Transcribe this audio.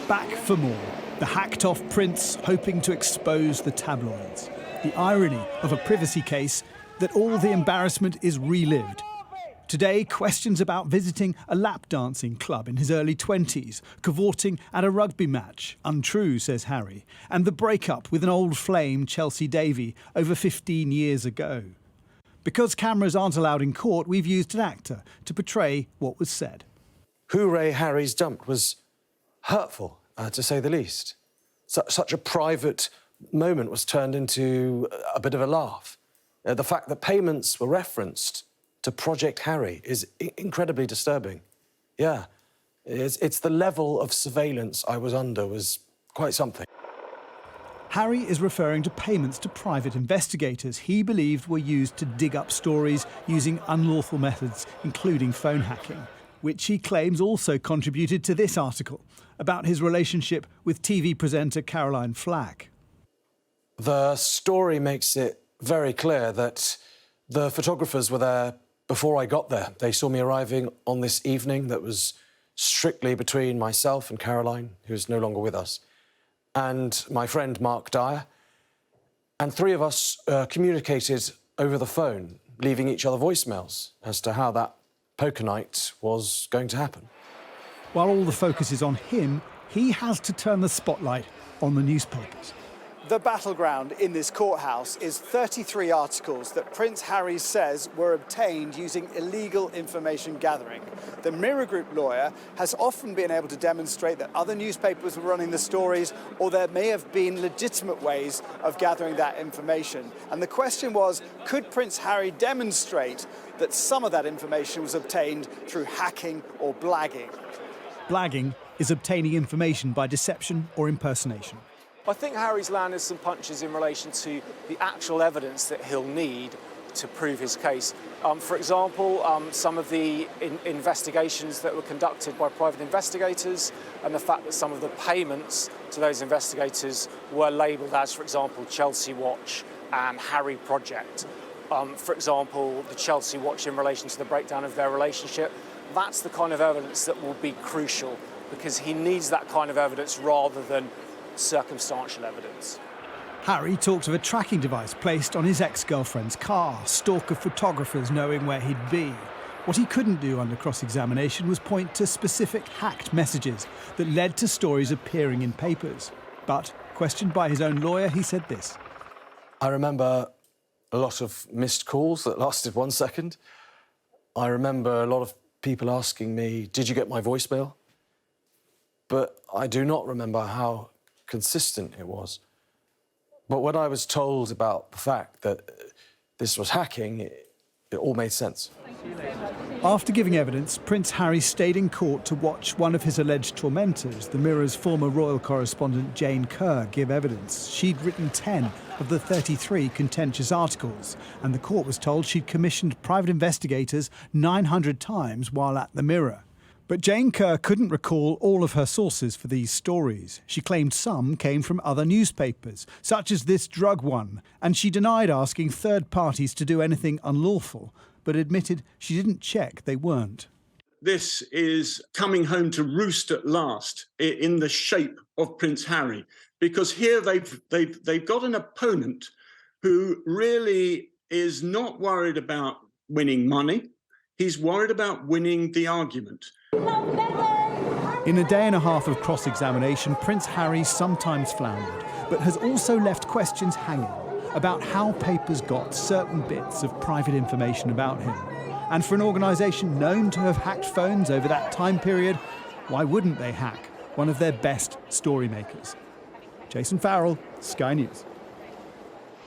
Back for more. The hacked-off prince hoping to expose the tabloids. The irony of a privacy case that all the embarrassment is relived. Today, questions about visiting a lap dancing club in his early 20s, cavorting at a rugby match, untrue, says Harry, and the breakup with an old flame, Chelsea Davy, over 15 years ago. Because cameras aren't allowed in court, we've used an actor to portray what was said. Who Ray Harry's dumped was hurtful, to say the least. Such a private moment was turned into a bit of a laugh. The fact that payments were referenced to Project Harry is incredibly disturbing. Yeah, it's the level of surveillance I was under was quite something. Harry is referring to payments to private investigators he believed were used to dig up stories using unlawful methods, including phone hacking, which he claims also contributed to this article about his relationship with TV presenter Caroline Flack. The story makes it very clear that the photographers were there before I got there. They saw me arriving on this evening that was strictly between myself and Caroline, who's no longer with us, and my friend Mark Dyer. And three of us communicated over the phone, leaving each other voicemails as to how that poker night was going to happen. While all the focus is on him, he has to turn the spotlight on the newspapers. The battleground in this courthouse is 33 articles that Prince Harry says were obtained using illegal information gathering. The Mirror Group lawyer has often been able to demonstrate that other newspapers were running the stories, or there may have been legitimate ways of gathering that information. And the question was, could Prince Harry demonstrate that some of that information was obtained through hacking or blagging? Blagging is obtaining information by deception or impersonation. I think Harry's landed some punches in relation to the actual evidence that he'll need to prove his case. For example, some of the investigations that were conducted by private investigators and the fact that some of the payments to those investigators were labelled as, for example, Chelsea Watch and Harry Project. For example, the Chelsea Watch in relation to the breakdown of their relationship. That's the kind of evidence that will be crucial because he needs that kind of evidence rather than circumstantial evidence. Harry talked of a tracking device placed on his ex-girlfriend's car, stalk of photographers knowing where he'd be. What he couldn't do under cross-examination was point to specific hacked messages that led to stories appearing in papers. But, questioned by his own lawyer, he said this. I remember a lot of missed calls that lasted 1 second. I remember a lot of people asking me, did you get my voicemail? But I do not remember how consistent it was. But when I was told about the fact that this was hacking, it all made sense. After giving evidence, Prince Harry stayed in court to watch one of his alleged tormentors, the Mirror's former royal correspondent Jane Kerr, give evidence. She'd written 10 of the 33 contentious articles, and the court was told she'd commissioned private investigators 900 times while at the Mirror. But Jane Kerr couldn't recall all of her sources for these stories. She claimed some came from other newspapers, such as this drug one, and she denied asking third parties to do anything unlawful, but admitted she didn't check they weren't. This is coming home to roost at last in the shape of Prince Harry, because here they've got an opponent who really is not worried about winning money. He's worried about winning the argument. In a day and a half of cross-examination, Prince Harry sometimes floundered, but has also left questions hanging about how papers got certain bits of private information about him. And for an organisation known to have hacked phones over that time period, why wouldn't they hack one of their best story makers? Jason Farrell, Sky News.